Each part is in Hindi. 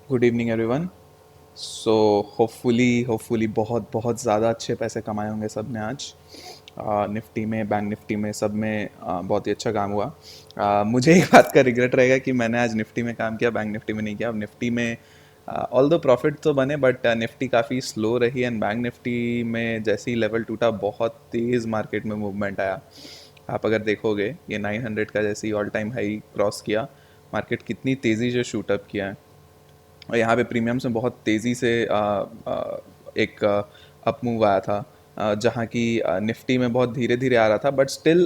Good evening everyone. So hopefully बहुत बहुत ज़्यादा अच्छे पैसे कमाए होंगे सब ने आज। निफ्टी में, बैंक निफ्टी में, सब में बहुत ही अच्छा काम हुआ। मुझे एक बात का रिग्रेट रहेगा कि मैंने आज निफ्टी में काम किया, बैंक निफ्टी में नहीं किया। अब निफ्टी में ऑल दो प्रॉफिट तो बने, बट निफ्टी काफ़ी स्लो रही, एंड बैंक निफ्टी में जैसे ही लेवल टूटा बहुत तेज़ मार्केट में मूवमेंट आया। आप अगर देखोगे ये 900 का जैसे ही ऑल टाइम हाई क्रॉस किया, मार्केट कितनी तेज़ी से शूट अप किया है। और यहाँ पे प्रीमियम्स में बहुत तेज़ी से एक अप मूव आया था, जहाँ की निफ्टी में बहुत धीरे धीरे आ रहा था, बट स्टिल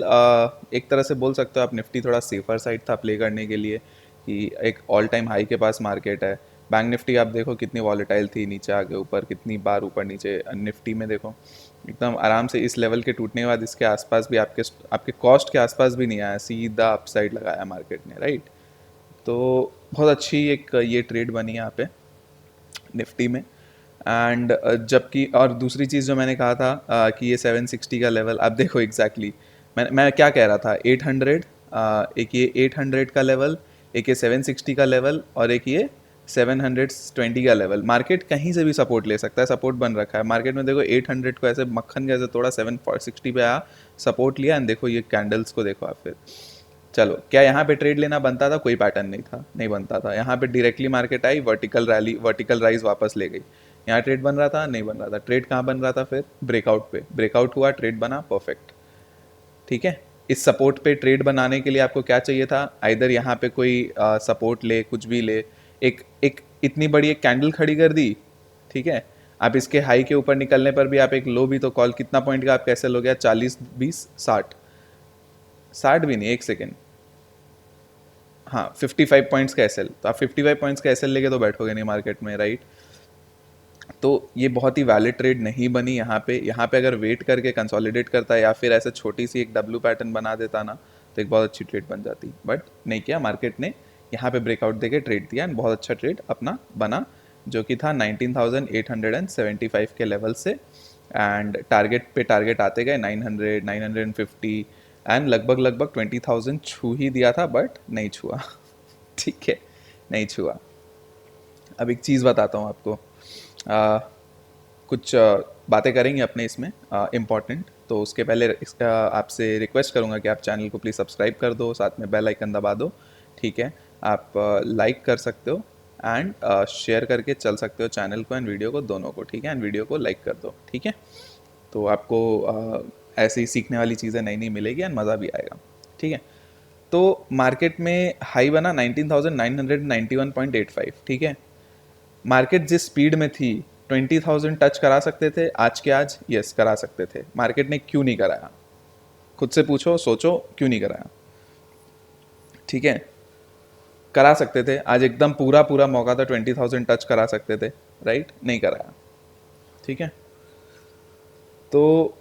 एक तरह से बोल सकते हो आप निफ्टी थोड़ा सेफर साइड था प्ले करने के लिए, कि एक ऑल टाइम हाई के पास मार्केट है। बैंक निफ्टी आप देखो कितनी वॉलेटाइल थी, नीचे आगे ऊपर, कितनी बार ऊपर नीचे। निफ्टी में देखो एकदम आराम से इस लेवल के टूटने के बाद इसके आसपास भी आपके आपके कॉस्ट के आसपास भी नहीं आया, सीधा अपसाइड लगाया मार्केट ने, राइट। तो बहुत अच्छी एक ये ट्रेड बनी यहाँ पे निफ्टी में। एंड जबकि और दूसरी चीज़ जो मैंने कहा था कि ये 760 का लेवल आप देखो एग्जैक्टली मैं क्या कह रहा था, 800, एक ये 800 का लेवल, एक ये 760 का लेवल, और एक ये 720 का लेवल। मार्केट कहीं से भी सपोर्ट ले सकता है, सपोर्ट बन रखा है मार्केट में। देखो 800 को ऐसे मक्खन के ऐसे थोड़ा 760 पे आया, सपोर्ट लिया, एंड देखो ये कैंडल्स को देखो आप फिर। चलो, क्या यहाँ पे ट्रेड लेना बनता था? कोई पैटर्न नहीं था, नहीं बनता था। यहाँ पे directly market I, vertical rally, vertical rise वापस ले गई। यहाँ ट्रेड बन रहा था? नहीं बन रहा था। ट्रेड कहाँ बन रहा था फिर? ब्रेकआउट पे। ब्रेकआउट हुआ, ट्रेड बना, परफेक्ट। ठीक है। इस सपोर्ट पे ट्रेड बनाने के लिए आपको क्या चाहिए था? आइदर यहाँ पे कोई सपोर्ट ले, कुछ भी ले, एक एक इतनी बड़ी एक कैंडल खड़ी कर दी, ठीक है। आप इसके हाई के ऊपर निकलने पर भी आप एक लो भी तो कॉल, कितना पॉइंट का आप कैसे लोगे? 40, 20, 60, 60 भी नहीं, एक सेकेंड, हाँ 55 पॉइंट्स का एसएल, तो आप 55 पॉइंट्स का एसएल लेके तो बैठोगे नहीं मार्केट में, राइट। तो ये बहुत ही वैलिड ट्रेड नहीं बनी यहाँ पे। यहाँ पे अगर वेट करके कंसोलिडेट करता है या फिर ऐसे छोटी सी एक डब्ल्यू पैटर्न बना देता ना, तो एक बहुत अच्छी ट्रेड बन जाती, बट नहीं किया मार्केट ने। यहाँ पे ब्रेकआउट देके ट्रेड दिया, एंड बहुत अच्छा ट्रेड अपना बना, जो कि था 19,875 के लेवल से। एंड टारगेट पे टारगेट आते गए, 900, 950, एंड लगभग लगभग 20,000 छू ही दिया था, बट नहीं छुआ। ठीक है, नहीं छुआ। अब एक चीज़ बताता हूँ आपको, आ, कुछ बातें करेंगे अपने इसमें इम्पॉर्टेंट। तो उसके पहले इसका आपसे रिक्वेस्ट करूँगा कि आप चैनल को प्लीज़ सब्सक्राइब कर दो, साथ में बेल आइकन दबा दो, ठीक है। आप लाइक कर सकते हो, एंड शेयर करके चल सकते हो चैनल को एंड वीडियो को, दोनों को, ठीक है। एंड वीडियो को लाइक कर दो, ठीक है। तो आपको ऐसी सीखने वाली चीज़ें नई नई मिलेगी, एंड मज़ा भी आएगा, ठीक है। तो मार्केट में हाई बना 19,991.85, ठीक है। मार्केट जिस स्पीड में थी, 20,000 टच करा सकते थे आज के आज, यस करा सकते थे। मार्केट ने क्यों नहीं कराया? खुद से पूछो, सोचो, क्यों नहीं कराया? ठीक है, करा सकते थे आज, एकदम पूरा पूरा मौका था, 20,000 टच करा सकते थे, राइट, नहीं कराया, ठीक है। तो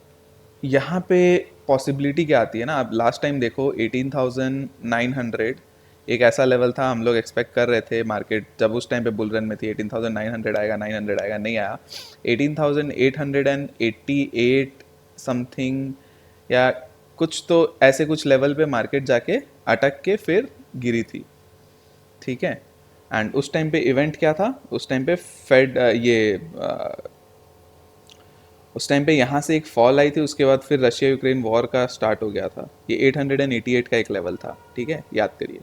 यहाँ पे पॉसिबिलिटी क्या आती है ना, आप लास्ट टाइम देखो 18,900 एक ऐसा लेवल था, हम लोग एक्सपेक्ट कर रहे थे, मार्केट जब उस टाइम पे बुल रन में थी, 18,900 आएगा, 900 आएगा, नहीं आया। 18,888 समथिंग या कुछ, तो ऐसे कुछ लेवल पे मार्केट जाके अटक के फिर गिरी थी, ठीक है। एंड उस टाइम पे इवेंट क्या था? उस टाइम पे फेड उस टाइम पे यहाँ से एक फॉल आई थी, उसके बाद फिर रशिया यूक्रेन वॉर का स्टार्ट हो गया था। ये 888 का एक लेवल था, ठीक है, याद करिए।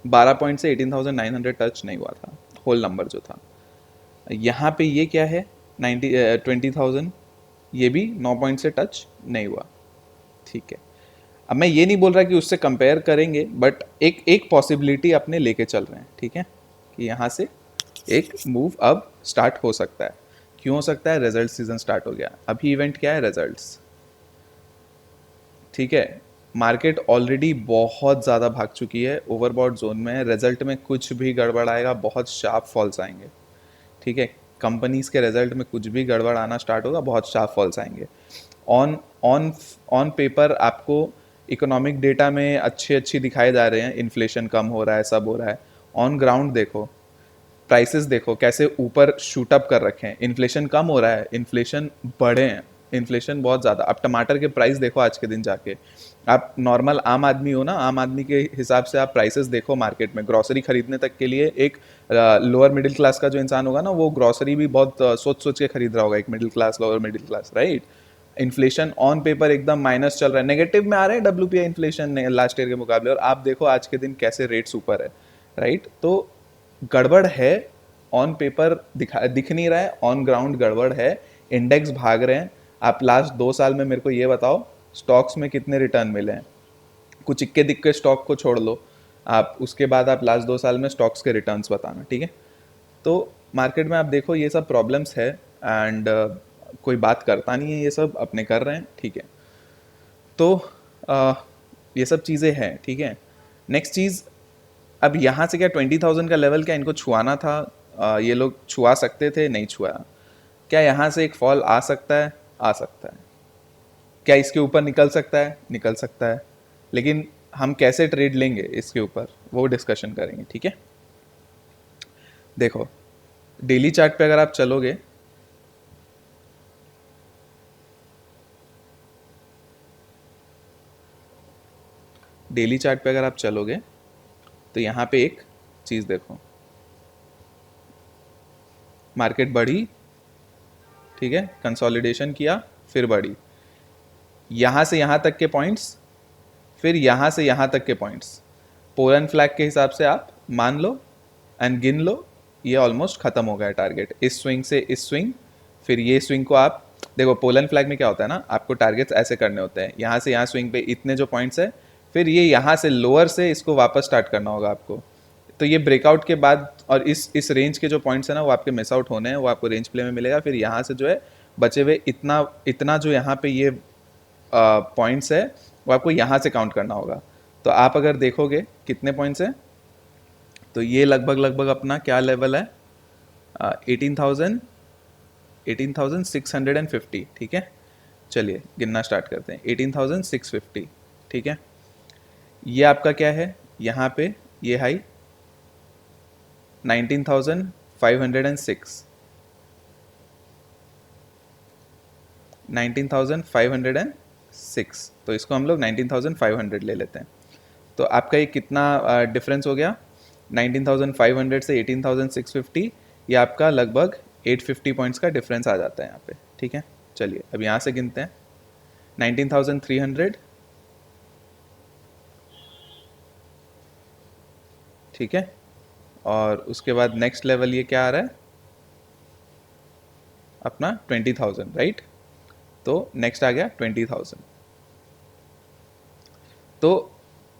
12 पॉइंट से 18,900 टच नहीं हुआ था, होल नंबर जो था। यहाँ पे ये क्या है, 20,000, ये भी 9 पॉइंट से टच नहीं हुआ, ठीक है। अब मैं ये नहीं बोल रहा कि उससे कंपेयर करेंगे, बट एक एक पॉसिबिलिटी अपने लेके चल रहे हैं, ठीक है, कि यहाँ से एक मूव अब स्टार्ट हो सकता है। क्यों हो सकता है? रिजल्ट सीजन स्टार्ट हो गया, अभी इवेंट क्या है? रिजल्ट्स, ठीक है। मार्केट ऑलरेडी बहुत ज़्यादा भाग चुकी है, ओवरबॉट जोन में है, रिजल्ट में कुछ भी गड़बड़ आएगा, बहुत शार्प फॉल्स आएंगे, ठीक है। कंपनीज के रिजल्ट में कुछ भी गड़बड़ आना स्टार्ट होगा, बहुत शार्प फॉल्स आएंगे। ऑन ऑन ऑन पेपर आपको इकोनॉमिक डेटा में अच्छे अच्छी दिखाए जा रहे हैं, इन्फ्लेशन कम हो रहा है, सब हो रहा है। ऑन ग्राउंड देखो, प्राइसेस देखो कैसे ऊपर शूट अप कर रखे हैं, इन्फ्लेशन कम हो रहा है, इन्फ्लेशन बढ़े हैं, इन्फ्लेशन बहुत ज़्यादा। अब टमाटर के प्राइस देखो आज के दिन जाके, आप नॉर्मल आम आदमी हो ना, आम आदमी के हिसाब से आप प्राइसेस देखो मार्केट में, ग्रॉसरी खरीदने तक के लिए एक लोअर मिडिल क्लास का जो इंसान होगा ना, वो ग्रॉसरी भी बहुत सोच सोच के खरीद रहा होगा, एक middle class, lower middle class, right. Inflation on paper एकदम माइनस चल रहा है, नेगेटिव में आ रहे हैं WPI इन्फ्लेशन लास्ट ईयर के मुकाबले, और आप देखो आज के दिन कैसे रेट्स ऊपर है, राइट। तो गड़बड़ है, ऑन पेपर दिख नहीं रहा है, ऑन ग्राउंड गड़बड़ है, इंडेक्स भाग रहे हैं। आप लास्ट 2 साल में मेरे को ये बताओ स्टॉक्स में कितने रिटर्न मिले हैं, कुछ इक्के दिक्के स्टॉक को छोड़ लो आप, उसके बाद आप लास्ट 2 साल में स्टॉक्स के रिटर्न्स बताना, ठीक है। तो मार्केट में आप देखो ये सब प्रॉब्लम्स है, एंड कोई बात करता नहीं है, ये सब अपने कर रहे हैं, ठीक है। तो ये सब चीज़ें हैं, ठीक है। नेक्स्ट चीज़, अब यहाँ से क्या 20,000 का लेवल क्या इनको छुआना था, ये लोग छुआ सकते थे, नहीं छुआया। क्या यहाँ से एक फॉल आ सकता है, आ सकता है। क्या इसके ऊपर निकल सकता है, निकल सकता है, लेकिन हम कैसे ट्रेड लेंगे इसके ऊपर वो डिस्कशन करेंगे, ठीक है। देखो डेली चार्ट पे अगर आप चलोगे, डेली चार्ट पे अगर आप चलोगे तो यहाँ पे एक चीज़ देखो, मार्केट बढ़ी, ठीक है, कंसोलिडेशन किया, फिर बढ़ी, यहाँ से यहाँ तक के पॉइंट्स, फिर यहाँ से यहाँ तक के पॉइंट्स, पोलन फ्लैग के हिसाब से आप मान लो एंड गिन लो, ये ऑलमोस्ट खत्म हो गया टारगेट, इस स्विंग से इस स्विंग, फिर ये स्विंग को आप देखो, पोलन फ्लैग में क्या होता है ना, आपको टारगेट्स ऐसे करने होते हैं, यहाँ से यहाँ स्विंग पे इतने जो पॉइंट्स है, फिर ये यहाँ से लोअर से इसको वापस स्टार्ट करना होगा आपको। तो ये ब्रेकआउट के बाद और इस रेंज के जो पॉइंट्स है ना, वो आपके मिस आउट होने हैं, वो आपको रेंज प्ले में मिलेगा। फिर यहाँ से जो है बचे हुए इतना इतना जो यहाँ पे ये पॉइंट्स है, वो आपको यहाँ से काउंट करना होगा। तो आप अगर देखोगे कितने पॉइंट्स हैं, तो ये लगभग लगभग अपना क्या लेवल है, 18,650, ठीक है। चलिए गिनना स्टार्ट करते हैं, 18,650, ठीक है। ये आपका क्या है, यहाँ पे ये हाई 19,506, 19,506, तो इसको हम लोग 19,500 ले लेते हैं। तो आपका ये कितना डिफरेंस हो गया, 19,500 से 18,650, ये आपका लगभग 850 पॉइंट्स का डिफरेंस आ जाता है यहाँ पे, ठीक है। चलिए अब यहाँ से गिनते हैं, 19,300, ठीक है, और उसके बाद नेक्स्ट लेवल ये क्या आ रहा है अपना 20,000, राइट। तो नेक्स्ट आ गया 20,000, तो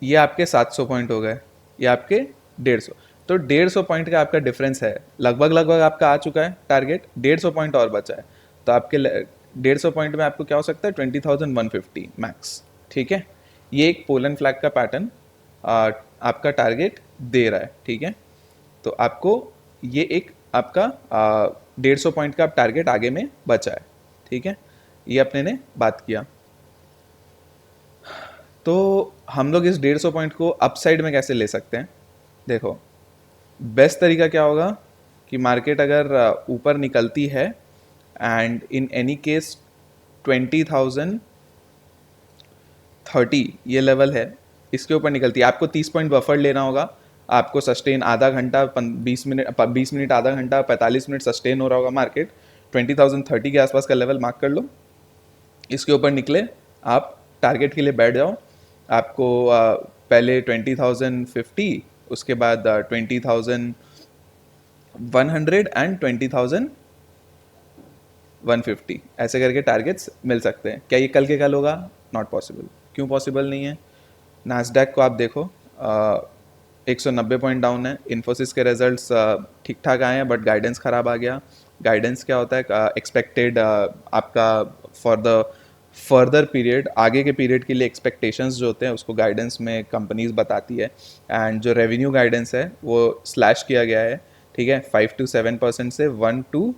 ये आपके 700 पॉइंट हो गए, ये आपके 150, तो 150 पॉइंट का आपका डिफरेंस है, लगभग लगभग आपका आ चुका है टारगेट, 150 पॉइंट और बचा है। तो आपके 150 पॉइंट में आपको क्या हो सकता है, 20,150 मैक्स, ठीक है। ये एक पोलन फ्लैग का पैटर्न आपका टारगेट दे रहा है, ठीक है। तो आपको ये एक आपका 150 पॉइंट का टारगेट आगे में बचा है, ठीक है। ये अपने ने बात किया। तो हम लोग इस 150 पॉइंट को अपसाइड में कैसे ले सकते हैं, देखो बेस्ट तरीका क्या होगा कि मार्केट अगर ऊपर निकलती है एंड इन एनी केस 20,030 ये लेवल है, इसके ऊपर निकलती है, आपको 30 पॉइंट बफर लेना होगा, आपको सस्टेन आधा घंटा 20 मिनट आधा घंटा 45 मिनट सस्टेन हो रहा होगा मार्केट, 20,030 के आसपास का लेवल मार्क कर लो, इसके ऊपर निकले आप टारगेट के लिए बैठ जाओ। आपको पहले 20,050, उसके बाद 20,100 एंड 20,150 ऐसे करके टारगेट्स मिल सकते हैं। क्या ये कल के कल होगा, नॉट पॉसिबल। क्यों पॉसिबल नहीं है, नास्डैक को आप देखो 190 पॉइंट डाउन है, इन्फोसिस के रिजल्ट्स ठीक ठाक आए हैं बट गाइडेंस ख़राब आ गया। गाइडेंस क्या होता है, एक्सपेक्टेड आपका फॉर द फर्दर पीरियड, आगे के पीरियड के लिए एक्सपेक्टेशंस जो होते हैं उसको गाइडेंस में कंपनीज बताती है, एंड जो रेवेन्यू गाइडेंस है वो स्लैश किया गया है, ठीक है, 5 to 7% से 1 to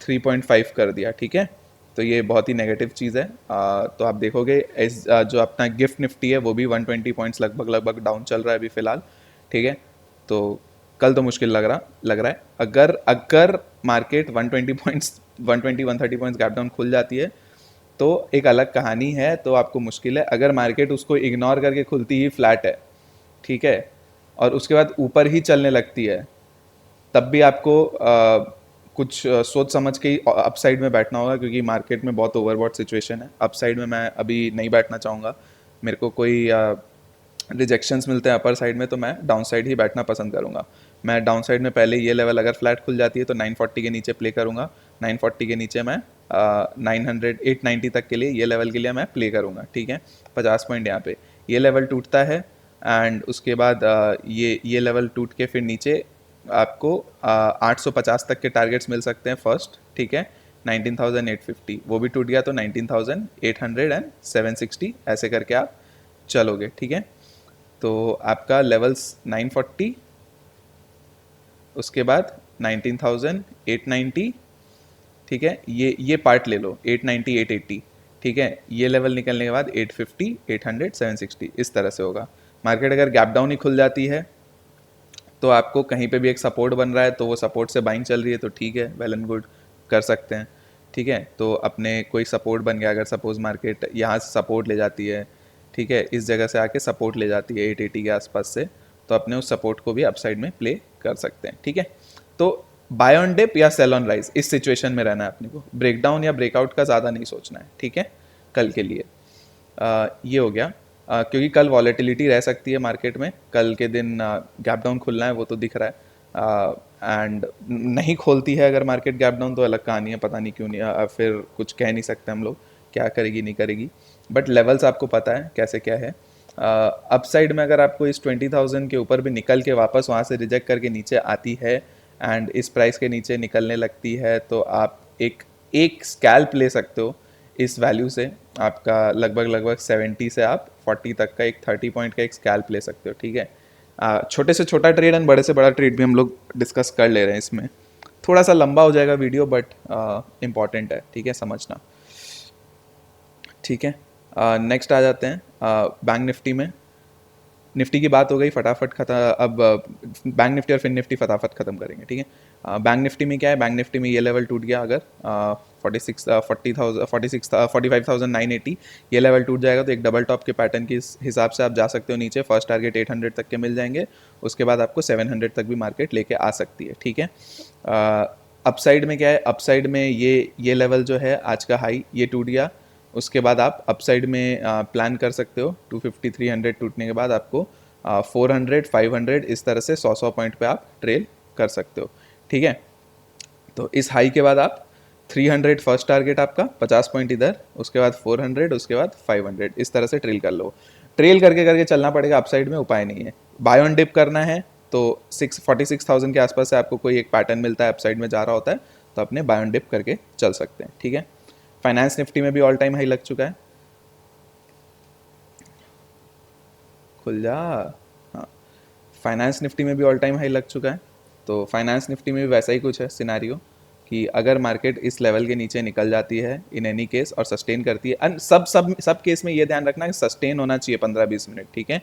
3.5 कर दिया, ठीक है। तो ये बहुत ही नेगेटिव चीज़ है। तो आप देखोगे इस जो अपना गिफ्ट निफ्टी है वो भी 120 पॉइंट्स लगभग लगभग डाउन चल रहा है अभी फ़िलहाल, ठीक है। तो कल तो मुश्किल लग रहा है। अगर अगर market 120 points 130 points gap down खुल जाती है तो एक अलग कहानी है, तो आपको मुश्किल है। अगर मार्केट उसको इग्नोर करके खुलती ही फ्लैट है, ठीक है, और उसके बाद ऊपर ही चलने लगती है, तब भी आपको कुछ सोच समझ के ही अपसाइड में बैठना होगा, क्योंकि मार्केट में बहुत ओवरबॉट सिचुएशन है। अपसाइड में मैं अभी नहीं बैठना चाहूँगा। मेरे को कोई रिजेक्शंस मिलते हैं अपर साइड में, तो मैं डाउन साइड ही बैठना पसंद करूँगा। मैं डाउन साइड में पहले ये लेवल अगर फ्लैट खुल जाती है तो 940 के नीचे प्ले करूँगा। 940 के नीचे मैं 900 890 तक के लिए, ये लेवल के लिए मैं प्ले करूँगा, ठीक है। 50 पॉइंट यहाँ पे ये लेवल टूटता है, एंड उसके बाद ये लेवल टूट के फिर नीचे आपको 850 तक के टारगेट्स मिल सकते हैं फर्स्ट, ठीक है। 19,850 वो भी टूट गया तो 19,800 एंड 760 ऐसे करके आप चलोगे, ठीक है। तो आपका लेवल्स 940, उसके बाद 19,890, ठीक है। ये पार्ट ले लो 890 880, ठीक है। ये लेवल निकलने के बाद 850 800 760 इस तरह से होगा। मार्केट अगर गैप डाउन ही खुल जाती है तो आपको कहीं पे भी एक सपोर्ट बन रहा है, तो वो सपोर्ट से बाइंग चल रही है तो ठीक है, वेल एंड गुड, कर सकते हैं, ठीक है। तो अपने कोई सपोर्ट बन गया, अगर सपोज मार्केट यहाँ से सपोर्ट ले जाती है, ठीक है, इस जगह से आके सपोर्ट ले जाती है 880 के आसपास से, तो अपने उस सपोर्ट को भी अपसाइड में प्ले कर सकते हैं, ठीक है। तो बाय ऑन डिप या सेल ऑन राइज, इस सिचुएशन में रहना है अपने को। ब्रेकडाउन या ब्रेकआउट का ज़्यादा नहीं सोचना है, ठीक है, कल के लिए। ये हो गया। क्योंकि कल वॉलेटिलिटी रह सकती है मार्केट में, कल के दिन गैप डाउन खुलना है वो तो दिख रहा है, एंड नहीं खोलती है अगर मार्केट गैप डाउन तो अलग कहानी है, पता नहीं क्यों नहीं, फिर कुछ कह नहीं सकते हम लोग क्या करेगी नहीं करेगी, बट लेवल्स आपको पता है कैसे क्या है। अपसाइड में अगर आपको इस 20,000 के ऊपर भी निकल के वापस वहाँ से रिजेक्ट करके नीचे आती है एंड इस प्राइस के नीचे निकलने लगती है, तो आप एक स्कैल्प ले सकते हो इस वैल्यू से। आपका लगभग 70 से आप 40 तक का एक 30 पॉइंट का एक स्कैल्प ले सकते हो, ठीक है। छोटे से छोटा ट्रेड एंड बड़े से बड़ा ट्रेड भी हम लोग डिस्कस कर ले रहे हैं इसमें। थोड़ा सा लंबा हो जाएगा वीडियो, बट इम्पॉर्टेंट है, ठीक है, समझना, ठीक है। नेक्स्ट आ जाते हैं बैंक निफ्टी में। निफ्टी की बात हो गई, फटाफट खत्म। अब बैंक निफ्टी और फिन निफ्टी फटाफट खत्म करेंगे, ठीक है। बैंक निफ्टी में क्या है, बैंक निफ्टी में ये लेवल टूट गया अगर 45,980, ये लेवल टूट जाएगा तो एक डबल टॉप के पैटर्न के हिसाब से आप जा सकते हो नीचे। फर्स्ट टारगेट 800 तक के मिल जाएंगे, उसके बाद आपको 700 तक भी मार्केट लेके आ सकती है, ठीक है। अपसाइड में क्या है, अपसाइड में ये लेवल जो है आज का हाई ये टूट गया, उसके बाद आप अपसाइड में प्लान कर सकते हो। 250 300 टूटने के बाद आपको 400 500 इस तरह से 100 पॉइंट पे आप ट्रेल कर सकते हो, ठीक है। तो इस हाई के बाद आप 300 फर्स्ट टारगेट आपका 50 पॉइंट इधर, उसके बाद 400, उसके बाद 500 इस तरह से ट्रेल कर लो। ट्रेल करके करके चलना पड़ेगा, अपसाइड में उपाय नहीं है। बाय ऑन डिप करना है तो 46,000 के आसपास से आपको कोई एक पैटर्न मिलता है अपसाइड में जा रहा होता है, तो अपने बाय ऑन डिप करके चल सकते हैं, ठीक है। फाइनेंस निफ्टी में भी ऑल टाइम हाई लग चुका है, खुल जा, हाँ। फाइनेंस निफ्टी में भी ऑल टाइम हाई लग चुका है, तो फाइनेंस निफ्टी में भी वैसा ही कुछ है सिनारियो कि अगर मार्केट इस लेवल के नीचे निकल जाती है इन एनी केस और सस्टेन करती है, एंड सब केस में ये ध्यान रखना कि सस्टेन होना चाहिए 15-20 मिनट, ठीक है।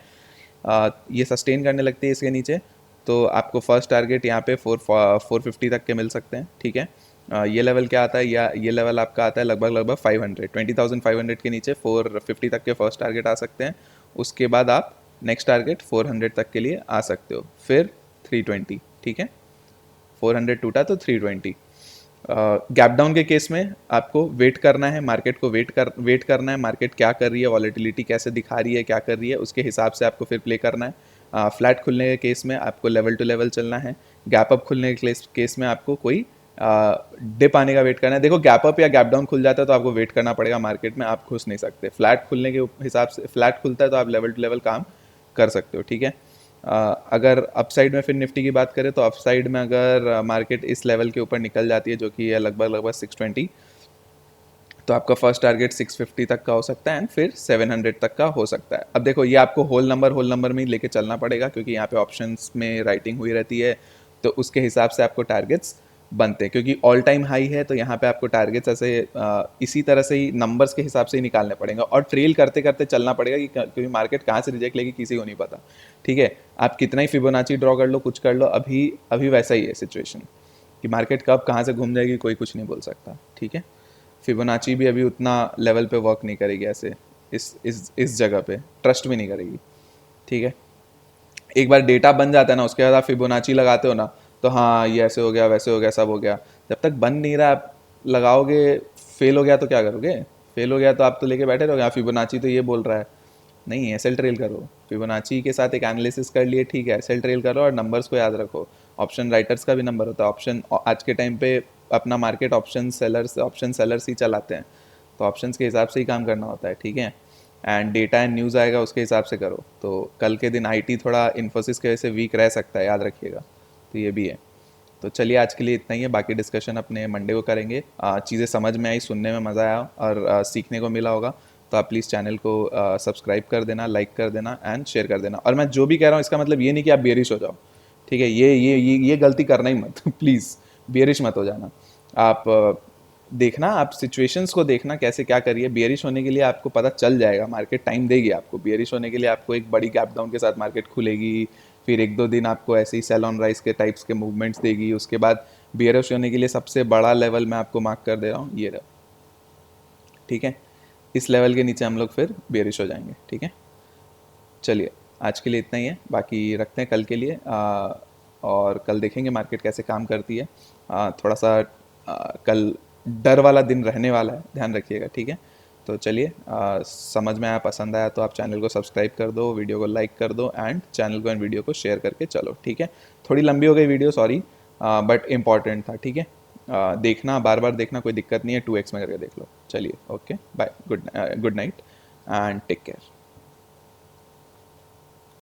ये सस्टेन करने लगती है इसके नीचे तो आपको फर्स्ट टारगेट यहाँ पे 450 तक के मिल सकते हैं, ठीक है। ये लेवल क्या आता है, या ये लेवल आपका आता है लगभग 500 20,500 के नीचे 450 तक के फर्स्ट टारगेट आ सकते हैं। उसके बाद आप नेक्स्ट टारगेट 400 तक के लिए आ सकते हो, फिर 320, ठीक है। 400 टूटा तो 320। गैप डाउन के केस में आपको वेट करना है, मार्केट को वेट करना है, मार्केट क्या कर रही है, वॉलेटिलिटी कैसे दिखा रही है, क्या कर रही है, उसके हिसाब से आपको फिर प्ले करना है। फ्लैट खुलने के केस में आपको लेवल टू लेवल चलना है, गैप अप खुलने के केस में आपको कोई डिप आने का वेट करना है। देखो गैप अप या गैप डाउन खुल जाता है तो आपको वेट करना पड़ेगा मार्केट में, आप घुस नहीं सकते। फ्लैट खुलने के हिसाब से, फ्लैट खुलता है तो आप लेवल टू लेवल काम कर सकते हो, ठीक है। अगर अपसाइड में फिर निफ्टी की बात करें तो अपसाइड में अगर मार्केट इस लेवल के ऊपर निकल जाती है जो कि है लगभग 620, तो आपका फर्स्ट टारगेट 650 तक का हो सकता है एंड फिर 700 तक का हो सकता है। अब देखो ये आपको होल नंबर में ही लेके चलना पड़ेगा, क्योंकि यहाँ पे ऑप्शंस में राइटिंग हुई रहती है, तो उसके हिसाब से आपको टारगेट्स बनते हैं, क्योंकि ऑल टाइम हाई है तो यहाँ पे आपको टारगेट्स ऐसे इसी तरह से ही नंबर्स के हिसाब से ही निकालने पड़ेंगे और ट्रेल करते करते चलना पड़ेगा कि क्योंकि मार्केट कहाँ से रिजेक्ट लेगी किसी को नहीं पता। ठीक है, आप कितना ही फिबोनाची ड्रॉ कर लो, कुछ कर लो, अभी अभी वैसा ही है सिचुएशन कि मार्केट कब कहाँ से घूम जाएगी कोई कुछ नहीं बोल सकता। ठीक है, फिबोनाची भी अभी उतना लेवल पे वर्क नहीं करेगी ऐसे, इस जगह पे ट्रस्ट भी नहीं करेगी। ठीक है, एक बार डेटा बन जाता है ना, उसके बाद आप फिबोनाची लगाते हो ना, तो हाँ ये ऐसे हो गया वैसे हो गया सब हो गया। जब तक बन नहीं रहा आप लगाओगे, फेल हो गया तो क्या करोगे? फेल हो गया तो आप तो लेके बैठे रहोगे, हाँ फिबोनाची तो ये बोल रहा है। नहीं, एसएल ट्रेल करो, फिबोनाची के साथ एक एनालिसिस कर लिए, ठीक है, एसएल ट्रेल करो और नंबर्स को याद रखो। ऑप्शन राइटर्स का भी नंबर होता है, ऑप्शन आज के टाइम पे अपना मार्केट ऑप्शन सेलर्स ही चलाते हैं, तो ऑप्शंस के हिसाब से ही काम करना होता है। ठीक है, एंड डेटा एंड न्यूज़ आएगा उसके हिसाब से करो। तो कल के दिन आईटी थोड़ा इन्फोसिस की वजह से वीक रह सकता है, याद रखिएगा, तो ये भी है। तो चलिए आज के लिए इतना ही है, बाकी डिस्कशन अपने मंडे को करेंगे। चीज़ें समझ में आई, सुनने में मज़ा आया और सीखने को मिला होगा तो आप प्लीज़ चैनल को सब्सक्राइब कर देना, लाइक कर देना एंड शेयर कर देना। और मैं जो भी कह रहा हूँ इसका मतलब ये नहीं कि आप बेरिश हो जाओ। ठीक है, ये गलती करना ही मत प्लीज़ बेरिश मत हो जाना। आप देखना, आप सिचुएशंस को देखना कैसे क्या करिए। बियरिश होने के लिए आपको पता चल जाएगा, मार्केट टाइम देगी आपको। बियरिश होने के लिए आपको एक बड़ी गैप डाउन के साथ मार्केट खुलेगी, फिर एक दो दिन आपको ऐसे ही सेल ऑन राइज के टाइप्स के मूवमेंट्स देगी, उसके बाद बियरिश होने के लिए सबसे बड़ा लेवल मैं आपको मार्क कर दे रहा हूँ, ये रहा। ठीक है, इस लेवल के नीचे हम लोग फिर बियरिश हो जाएंगे। ठीक है, चलिए आज के लिए इतना ही है, बाकी रखते हैं कल के लिए। और कल देखेंगे मार्केट कैसे काम करती है। थोड़ा सा कल डर वाला दिन रहने वाला है, ध्यान रखिएगा। ठीक है, तो चलिए, समझ में आया, पसंद आया तो आप चैनल को सब्सक्राइब कर दो, वीडियो को लाइक कर दो एंड चैनल को एंड वीडियो को शेयर करके चलो। ठीक है, थोड़ी लंबी हो गई वीडियो, सॉरी, बट इम्पॉर्टेंट था। ठीक है, देखना, बार बार देखना, कोई दिक्कत नहीं है, 2x में करके देख लो। चलिए, okay bye, good night and take care.